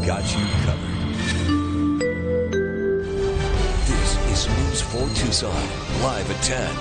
got you covered. This is News 4 Tucson, live at 10.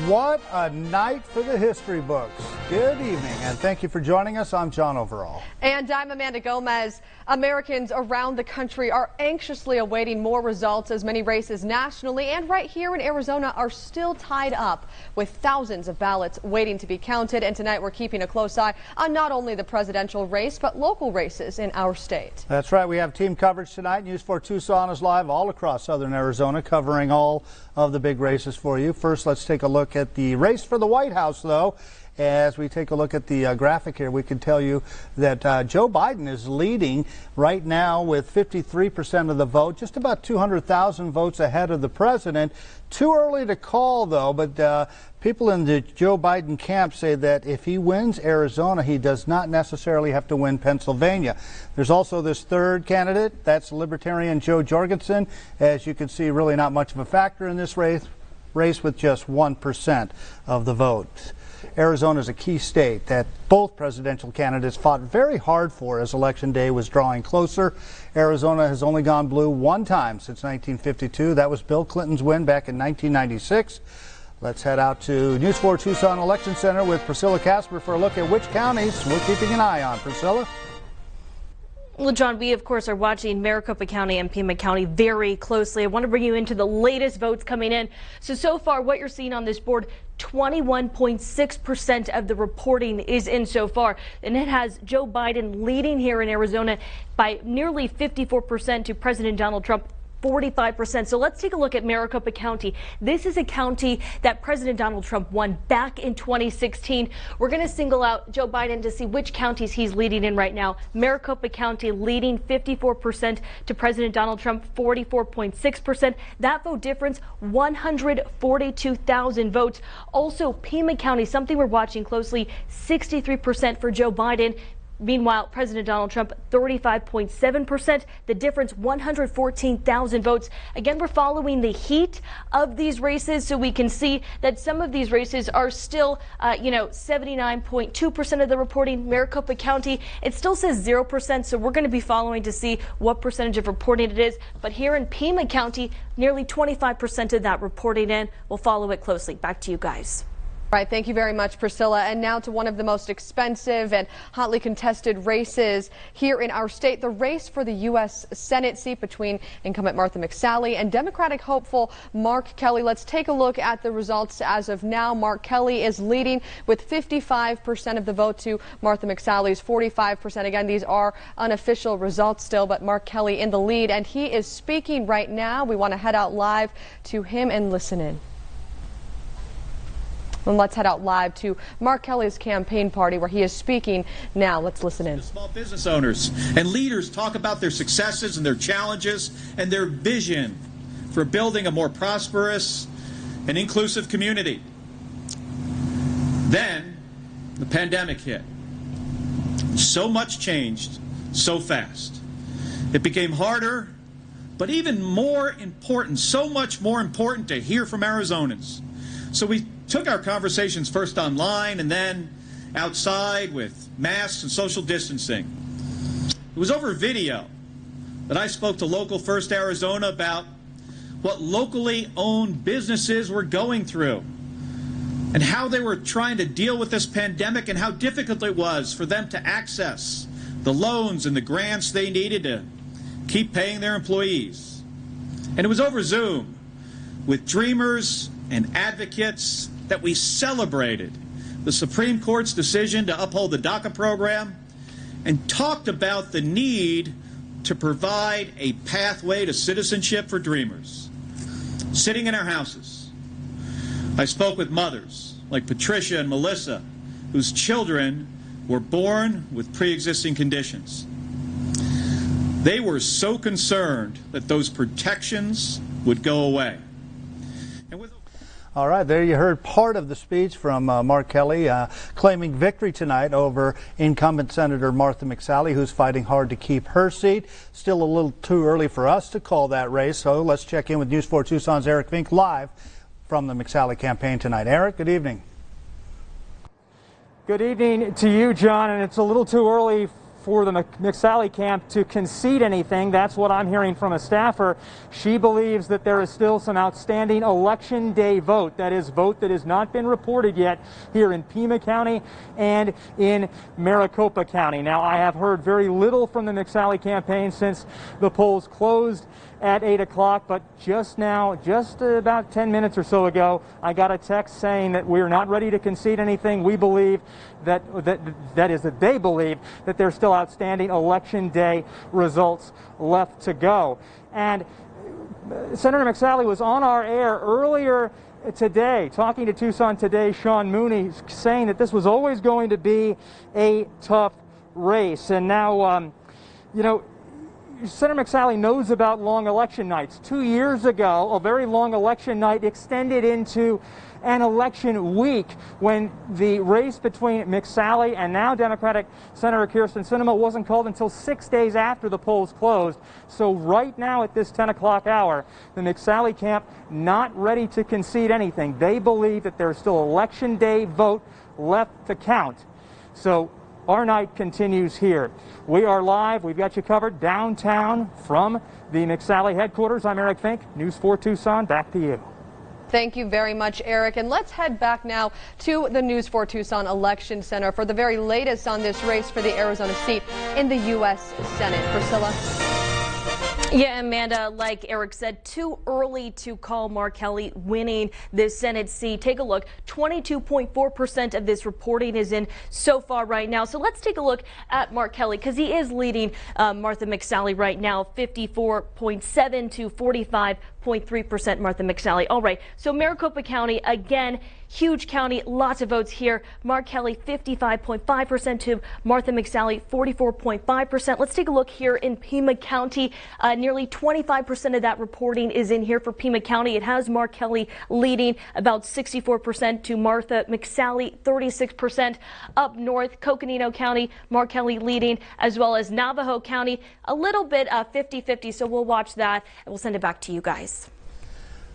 What a night for the history books. Good evening, and thank you for joining us. I'm John Overall. And I'm Amanda Gomez. Americans around the country are anxiously awaiting more results as many races nationally and right here in Arizona are still tied up with thousands of ballots waiting to be counted. And tonight we're keeping a close eye on not only the presidential race, but local races in our state. That's right. We have team coverage tonight. News 4 Tucson is live all across southern Arizona, covering all of the big races for you. First, let's take a look at the race for the White House, though. As we take a look at the graphic here, we can tell you that Joe Biden is leading right now with 53% of the vote, just about 200,000 votes ahead of the president. Too early to call, though, but people in the Joe Biden camp say that if he wins Arizona, he does not necessarily have to win Pennsylvania. There's also this third candidate, that's Libertarian Joe Jorgensen. As you can see, really not much of a factor in this race with just 1% of the vote. Arizona is a key state that both presidential candidates fought very hard for as Election Day was drawing closer. Arizona has only gone blue one time since 1952. That was Bill Clinton's win back in 1996. Let's head out to News 4 Tucson Election Center with Priscilla Casper for a look at which counties we're keeping an eye on. Priscilla? Well, John, we, of course, are watching Maricopa County and Pima County very closely. I want to bring you into the latest votes coming in. So far, what you're seeing on this board, 21.6% of the reporting is in so far. And it has Joe Biden leading here in Arizona by nearly 54% to President Donald Trump. 45%. So let's take a look at Maricopa County. This is a county that President Donald Trump won back in 2016. We're going to single out Joe Biden to see which counties he's leading in right now. Maricopa County leading 54% to President Donald Trump, 44.6%. That vote difference, 142,000 votes. Also, Pima County, something we're watching closely, 63% for Joe Biden. Meanwhile, President Donald Trump, 35.7%. The difference, 114,000 votes. Again, we're following the heat of these races, so we can see that some of these races are still, 79.2% of the reporting. Maricopa County, it still says 0%, so we're going to be following to see what percentage of reporting it is. But here in Pima County, nearly 25% of that reporting in. We'll follow it closely. Back to you guys. All right, thank you very much, Priscilla. And now to one of the most expensive and hotly contested races here in our state, the race for the U.S. Senate seat between incumbent Martha McSally and Democratic hopeful Mark Kelly. Let's take a look at the results as of now. Mark Kelly is leading with 55% of the vote to Martha McSally's 45%. Again, these are unofficial results still, but Mark Kelly in the lead, and he is speaking right now. We want to head out live to him and listen in. And let's head out live to Mark Kelly's campaign party where he is speaking now. Let's listen in. Small business owners and leaders talk about their successes and their challenges and their vision for building a more prosperous and inclusive community. Then the pandemic hit. So much changed so fast. It became harder, but even more important, so much more important to hear from Arizonans. So we took our conversations first online and then outside with masks and social distancing. It was over video that I spoke to Local First Arizona about what locally owned businesses were going through and how they were trying to deal with this pandemic and how difficult it was for them to access the loans and the grants they needed to keep paying their employees. And it was over Zoom with dreamers and advocates that we celebrated the Supreme Court's decision to uphold the DACA program and talked about the need to provide a pathway to citizenship for dreamers. Sitting in our houses, I spoke with mothers like Patricia and Melissa, whose children were born with pre-existing conditions. They were so concerned that those protections would go away. All right, there you heard part of the speech from Mark Kelly claiming victory tonight over incumbent Senator Martha McSally, who's fighting hard to keep her seat. Still a little too early for us to call that race, so let's check in with News 4 Tucson's Eric Vink live from the McSally campaign tonight. Eric, good evening. Good evening to you, John, and it's a little too early for the McSally camp to concede anything. That's what I'm hearing from a staffer. She believes that there is still some outstanding election day vote, that is, vote that has not been reported yet here in Pima County and in Maricopa County. Now, I have heard very little from the McSally campaign since the polls closed at 8 o'clock, but just now, just about 10 minutes or so ago, I got a text saying that we're not ready to concede anything. We believe that they believe that there's still outstanding election day results left to go. And Senator McSally was on our air earlier today, talking to Tucson Today, Sean Mooney, saying that this was always going to be a tough race. And now, you know, Senator McSally knows about long election nights. 2 years ago, a very long election night extended into an election week when the race between McSally and now Democratic Senator Kyrsten Sinema wasn't called until 6 days after the polls closed. So right now at this 10 o'clock hour, the McSally camp not ready to concede anything. They believe that there's still election day vote left to count. So our night continues here. We are live. We've got you covered downtown from the McSally headquarters. I'm Eric Fink, News 4 Tucson. Back to you. Thank you very much, Eric. And let's head back now to the News 4 Tucson Election Center for the very latest on this race for the Arizona seat in the U.S. Senate. Priscilla? Yeah, Amanda, like Eric said, too early to call Mark Kelly winning this Senate seat. Take a look. 22.4% of this reporting is in so far right now. So let's take a look at Mark Kelly, because he is leading Martha McSally right now, 54.7 to 45.3% Martha McSally. All right, so Maricopa County, again, huge county, lots of votes here. Mark Kelly, 55.5% to Martha McSally, 44.5%. Let's take a look here in Pima County. Nearly 25% of that reporting is in here for Pima County. It has Mark Kelly leading, about 64% to Martha McSally, 36%. Up north, Coconino County, Mark Kelly leading, as well as Navajo County, a little bit 50-50, so we'll watch that and we'll send it back to you guys.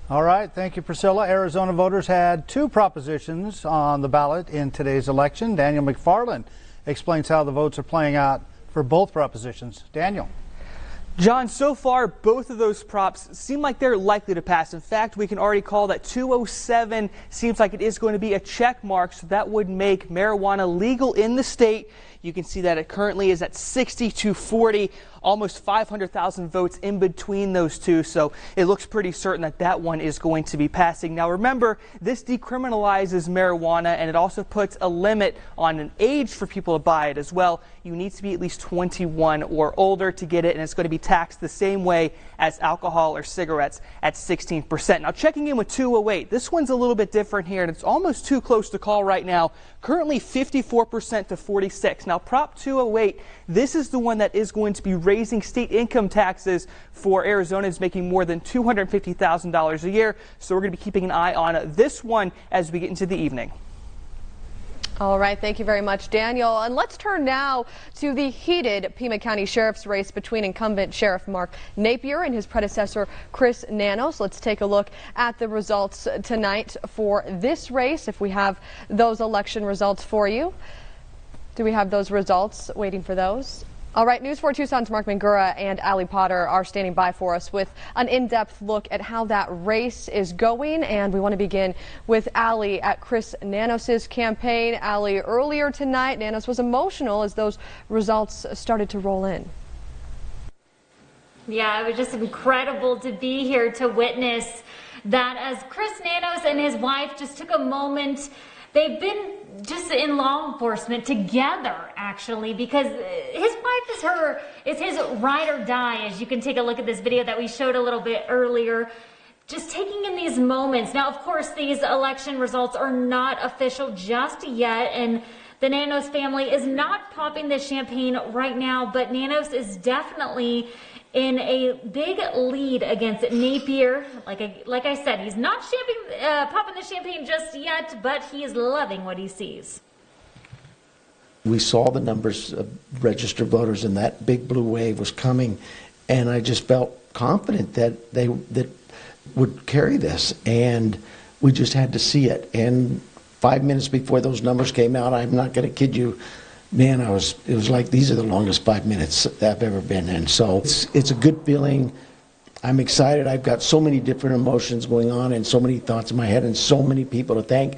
All right, thank you, Priscilla. Arizona voters had two propositions on the ballot in today's election. Daniel McFarland explains how the votes are playing out for both propositions. Daniel. John, so far, both of those props seem like they're likely to pass. In fact, we can already call that 207 seems like it is going to be a check mark, so that would make marijuana legal in the state. You can see that it currently is at 60 to 40, almost 500,000 votes in between those two. So it looks pretty certain that that one is going to be passing. Now, remember, this decriminalizes marijuana, and it also puts a limit on an age for people to buy it as well. You need to be at least 21 or older to get it, and it's going to be taxed the same way as alcohol or cigarettes at 16%. Now, checking in with 208, this one's a little bit different here, and it's almost too close to call right now. Currently 54% to 46%. Now, Prop 208, this is the one that is going to be raising state income taxes for Arizonans making more than $250,000 a year. So we're going to be keeping an eye on this one as we get into the evening. All right, thank you very much, Daniel. And let's turn now to the heated Pima County Sheriff's race between incumbent Sheriff Mark Napier and his predecessor, Chris Nanos. Let's take a look at the results tonight for this race, if we have those election results for you. Do we have those results? Waiting for those. All right, News 4 Tucson's Mark Mangura and Allie Potter are standing by for us with an in-depth look at how that race is going. And we want to begin with Allie at Chris Nanos' campaign. Allie, earlier tonight, Nanos was emotional as those results started to roll in. Yeah, it was just incredible to be here to witness that as Chris Nanos and his wife just took a moment. They've been just in law enforcement together, actually, because his wife is his ride or die, as you can take a look at this video that we showed a little bit earlier. Just taking in these moments. Now, of course, these election results are not official just yet, and the Nanos family is not popping the champagne right now, but Nanos is definitely in a big lead against Napier. Like I said, he's not popping the champagne just yet, but he is loving what he sees. We saw the numbers of registered voters, and that big blue wave was coming, and I just felt confident that they would carry this, and we just had to see it. And 5 minutes before those numbers came out, I'm not going to kid you, man, it was like these are the longest 5 minutes I've ever been in. So it's a good feeling. I'm excited. I've got so many different emotions going on and so many thoughts in my head and so many people to thank.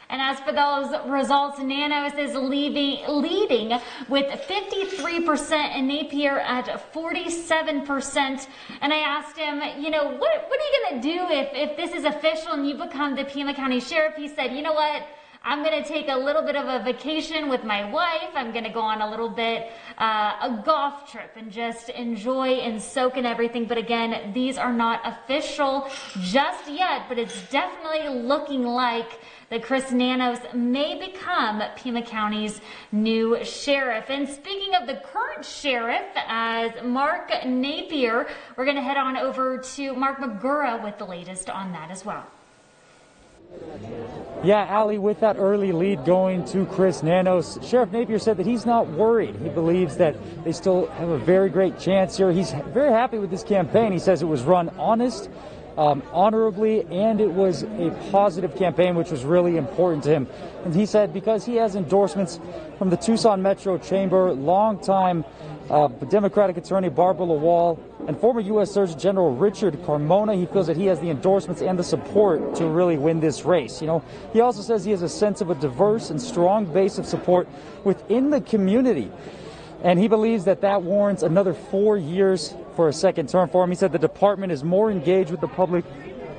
And as for those results, Nanos is leading with 53% and Napier at 47%. And I asked him, you know, what are you going to do if this is official and you become the Pima County Sheriff? He said, you know what? I'm going to take a little bit of a vacation with my wife. I'm going to go on a little bit, a golf trip and just enjoy and soak in everything. But again, these are not official just yet, but it's definitely looking like that Chris Nanos may become Pima County's new sheriff. And speaking of the current sheriff, as Mark Napier, we're going to head on over to Mark Magura with the latest on that as well. Yeah, Allie, with that early lead going to Chris Nanos, Sheriff Napier said that he's not worried. He believes that they still have a very great chance here. He's very happy with this campaign. He says it was run honest, honorably, and it was a positive campaign, which was really important to him. And he said because he has endorsements from the Tucson Metro Chamber, longtime Democratic Attorney Barbara LaWall, and former U.S. Surgeon General Richard Carmona, he feels that he has the endorsements and the support to really win this race. You know, he also says he has a sense of a diverse and strong base of support within the community. And he believes that that warrants another 4 years for a second term for him. He said the department is more engaged with the public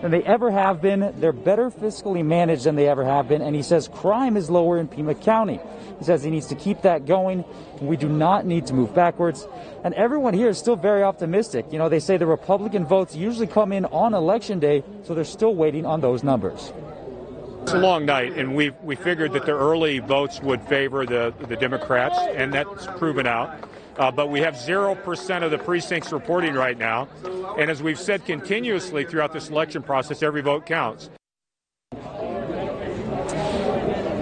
than they ever have been. They're better fiscally managed than they ever have been. And he says crime is lower in Pima County. He says he needs to keep that going. We do not need to move backwards. And everyone here is still very optimistic. You know, they say the Republican votes usually come in on Election Day, so they're still waiting on those numbers. It's a long night, and we figured that the early votes would favor the Democrats, and that's proven out. But we have 0% of the precincts reporting right now. And as we've said continuously throughout this election process, every vote counts.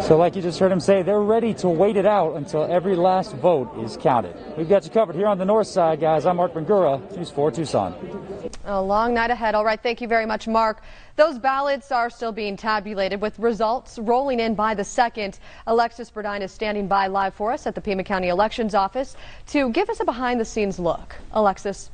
So like you just heard him say, they're ready to wait it out until every last vote is counted. We've got you covered here on the north side, guys. I'm Mark Mangura, News 4 Tucson. A long night ahead. All right, thank you very much, Mark. Those ballots are still being tabulated with results rolling in by the second. Alexis Burdine is standing by live for us at the Pima County Elections Office to give us a behind-the-scenes look. Alexis.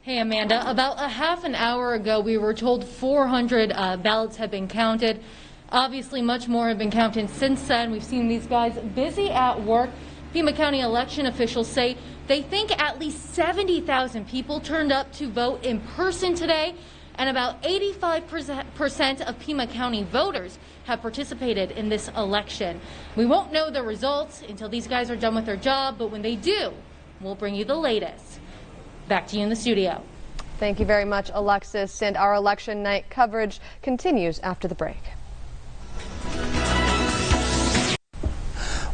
Hey, Amanda. About a half an hour ago, we were told 400 ballots had been counted. Obviously, much more have been counted since then. We've seen these guys busy at work. Pima County election officials say they think at least 70,000 people turned up to vote in person today, and about 85% of Pima County voters have participated in this election. We won't know the results until these guys are done with their job, but when they do, we'll bring you the latest. Back to you in the studio. Thank you very much, Alexis. And our election night coverage continues after the break.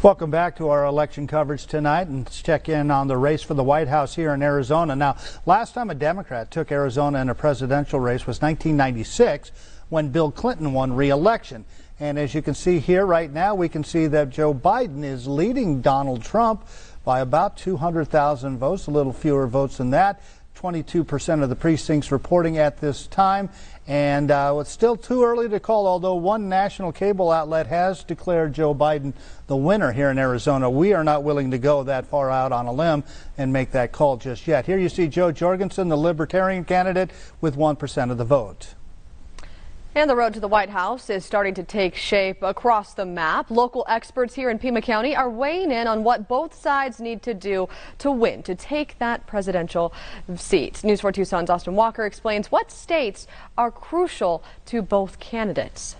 Welcome back to our election coverage tonight, and let's check in on the race for the White House here in Arizona. Now, last time a Democrat took Arizona in a presidential race was 1996 when Bill Clinton won re-election. And as you can see here right now, we can see that Joe Biden is leading Donald Trump by about 200,000 votes, a little fewer votes than that. 22% of the precincts reporting at this time. And it's still too early to call, although one national cable outlet has declared Joe Biden the winner here in Arizona. We are not willing to go that far out on a limb and make that call just yet. Here you see Joe Jorgensen, the Libertarian candidate, with 1% of the vote. And the road to the White House is starting to take shape across the map. Local experts here in Pima County are weighing in on what both sides need to do to win, to take that presidential seat. News 4 Tucson's Austin Walker explains what states are crucial to both candidates.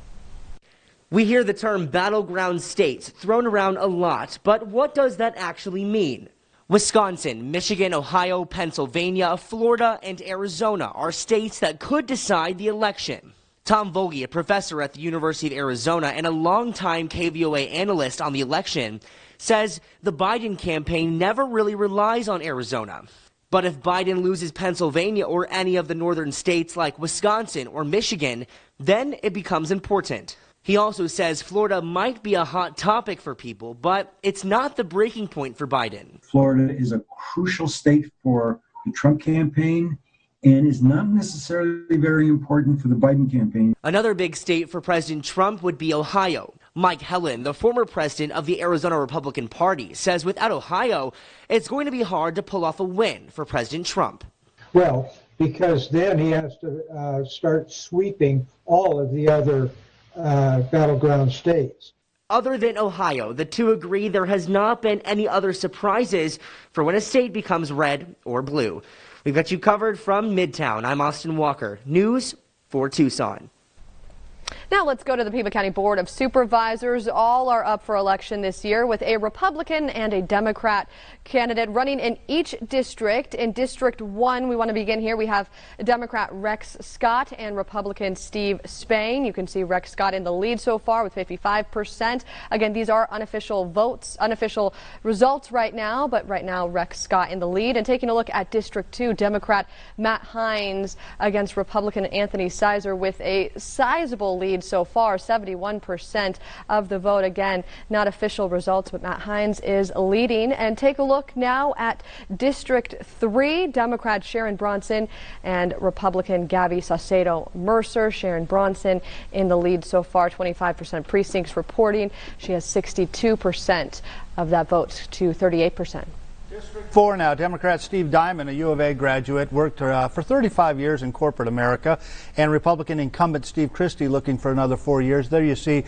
We hear the term battleground states thrown around a lot, but what does that actually mean? Wisconsin, Michigan, Ohio, Pennsylvania, Florida, and Arizona are states that could decide the election. Tom Vogie, a professor at the University of Arizona and a longtime KVOA analyst on the election, says the Biden campaign never really relies on Arizona. But if Biden loses Pennsylvania or any of the northern states like Wisconsin or Michigan, then it becomes important. He also says Florida might be a hot topic for people, but it's not the breaking point for Biden. Florida is a crucial state for the Trump campaign, and is not necessarily very important for the Biden campaign. Another big state for President Trump would be Ohio. Mike Helen, the former president of the Arizona Republican Party, says without Ohio, it's going to be hard to pull off a win for President Trump. Well, because then he has to start sweeping all of the other battleground states. Other than Ohio, the two agree there has not been any other surprises for when a state becomes red or blue. We've got you covered from Midtown. I'm Austin Walker, News 4 Tucson. Now let's go to the Pima County Board of Supervisors. All are up for election this year with a Republican and a Democrat candidate running in each district. In District 1, we want to begin here. We have Democrat Rex Scott and Republican Steve Spain. You can see Rex Scott in the lead so far with 55%. Again, these are unofficial votes, unofficial results right now, but right now Rex Scott in the lead. And taking a look at District 2, Democrat Matt Hines against Republican Anthony Sizer with a sizable lead so far, 71% of the vote. Again, not official results, but Matt Hines is leading. And take a look now at District 3, Democrat Sharon Bronson and Republican Gabby Saucedo Mercer. Sharon Bronson in the lead so far, 25% precincts reporting. She has 62% of that vote to 38%. District 4 now, Democrat Steve Diamond, a U of A graduate, worked for 35 years in corporate America, and Republican incumbent Steve Christie looking for another 4 years. There you see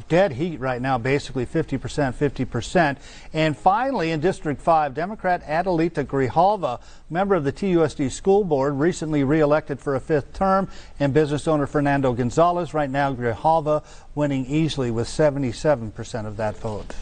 dead heat right now, basically 50%, 50%. And finally, in District 5, Democrat Adelita Grijalva, member of the TUSD School Board, recently reelected for a 5th term, and business owner Fernando Gonzalez. Right now, Grijalva winning easily with 77% of that vote.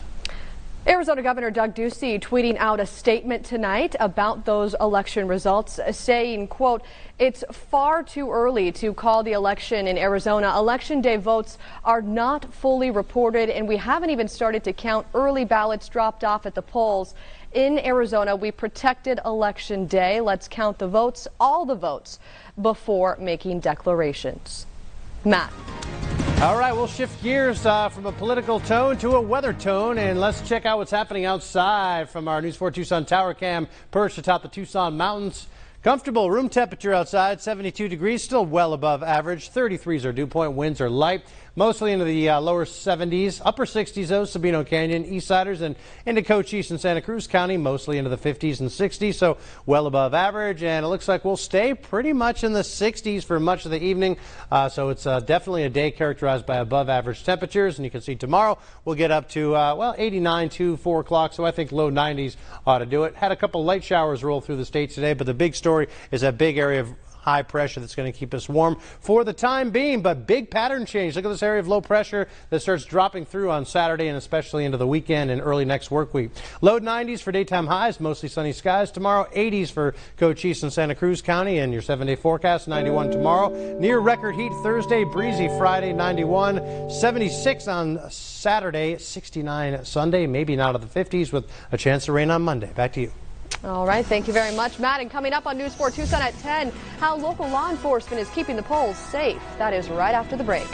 Arizona Governor Doug Ducey tweeting out a statement tonight about those election results, saying, quote, "It's far too early to call the election in Arizona. Election day votes are not fully reported, and we haven't even started to count early ballots dropped off at the polls. In Arizona, we protected Election Day. Let's count the votes, all the votes, before making declarations." Matt. All right, we'll shift gears from a political tone to a weather tone, and let's check out what's happening outside from our News 4 Tucson tower cam perched atop the Tucson Mountains. Comfortable room temperature outside, 72 degrees, still well above average. 33 is our dew point. Winds are light, mostly into the lower 70s, upper 60s though, Sabino Canyon, Eastsiders, and into Cochise and Santa Cruz County, mostly into the 50s and 60s, so well above average. And it looks like we'll stay pretty much in the 60s for much of the evening. So it's definitely a day characterized by above average temperatures. And you can see tomorrow we'll get up to, 89 to 4 o'clock. So I think low 90s ought to do it. Had a couple light showers roll through the state today, but the big story is that big area of high pressure that's going to keep us warm for the time being, but big pattern change. Look at this area of low pressure that starts dropping through on Saturday and especially into the weekend and early next work week. Low 90s for daytime highs, mostly sunny skies. Tomorrow, 80s for Cochise and Santa Cruz County, and your 7-day forecast, 91 tomorrow. Near record heat Thursday, breezy Friday, 91, 76 on Saturday, 69 Sunday, maybe not at the 50s with a chance of rain on Monday. Back to you. All right, thank you very much, Matt. And coming up on News 4 Tucson at 10, how local law enforcement is keeping the polls safe. That is right after the break.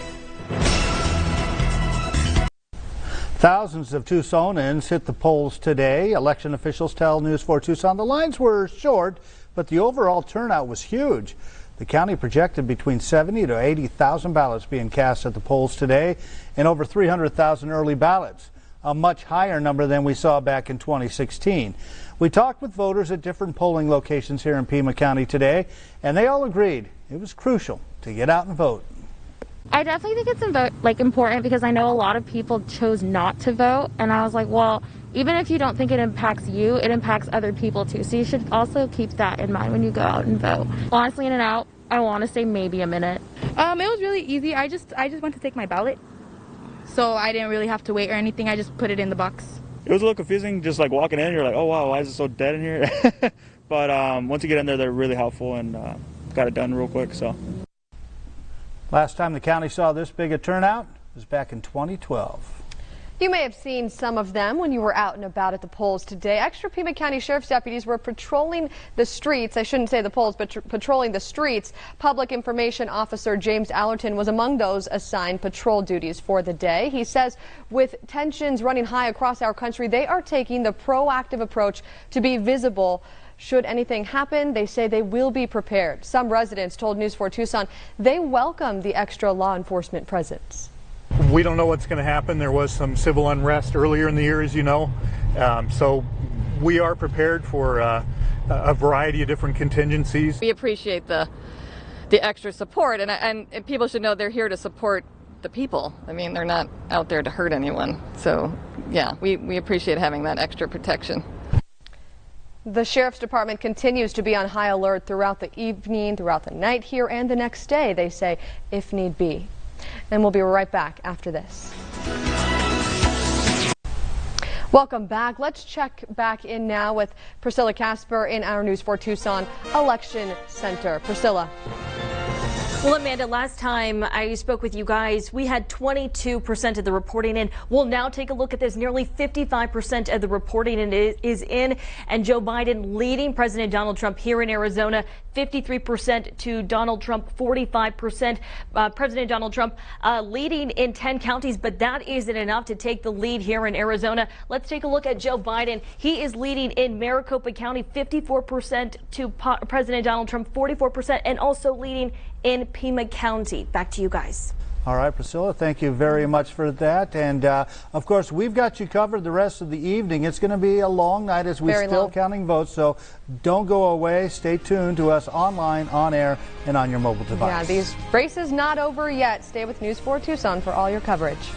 Thousands of Tucsonans hit the polls today. Election officials tell News 4 Tucson the lines were short, but the overall turnout was huge. The county projected between 70 to 80,000 ballots being cast at the polls today and over 300,000 early ballots, a much higher number than we saw back in 2016. We talked with voters at different polling locations here in Pima County today, and they all agreed it was crucial to get out and vote. I definitely think it's important because I know a lot of people chose not to vote, and I was like, well, even if you don't think it impacts you, it impacts other people too. So you should also keep that in mind when you go out and vote. Honestly, in and out, I want to say maybe a minute. It was really easy. I just went to take my ballot, so I didn't really have to wait or anything. I just put it in the box. It was a little confusing, just like walking in, you're like, oh wow, why is it so dead in here? But once you get in there, they're really helpful and got it done real quick. So. Last time the county saw this big a turnout was back in 2012. You may have seen some of them when you were out and about at the polls today. Extra Pima County Sheriff's deputies were patrolling the streets. I shouldn't say the polls, but patrolling the streets. Public Information Officer James Allerton was among those assigned patrol duties for the day. He says with tensions running high across our country, they are taking the proactive approach to be visible. Should anything happen, they say they will be prepared. Some residents told News 4 Tucson they welcome the extra law enforcement presence. We don't know what's going to happen. There was some civil unrest earlier in the year, as you know. So we are prepared for a variety of different contingencies. We appreciate the extra support, and people should know they're here to support the people. I mean, they're not out there to hurt anyone. So, yeah, we appreciate having that extra protection. The Sheriff's Department continues to be on high alert throughout the evening, throughout the night here, and the next day, they say, if need be. And we'll be right back after this. Welcome back. Let's check back in now with Priscilla Casper in our News 4 Tucson Election Center. Priscilla. Well, Amanda, last time I spoke with you guys, we had 22% of the reporting in. We'll now take a look at this. Nearly 55% of the reporting is in, and Joe Biden leading President Donald Trump here in Arizona, 53% to Donald Trump, 45%. President Donald Trump leading in 10 counties, but that isn't enough to take the lead here in Arizona. Let's take a look at Joe Biden. He is leading in Maricopa County, 54% to President Donald Trump, 44%, and also leading in Pima County. Back to you guys. All right, Priscilla, thank you very much for that. And of course, we've got you covered the rest of the evening. It's going to be a long night as we're still counting votes. So don't go away. Stay tuned to us online, on air, and on your mobile device. Yeah, these races not over yet. Stay with News 4 Tucson for all your coverage.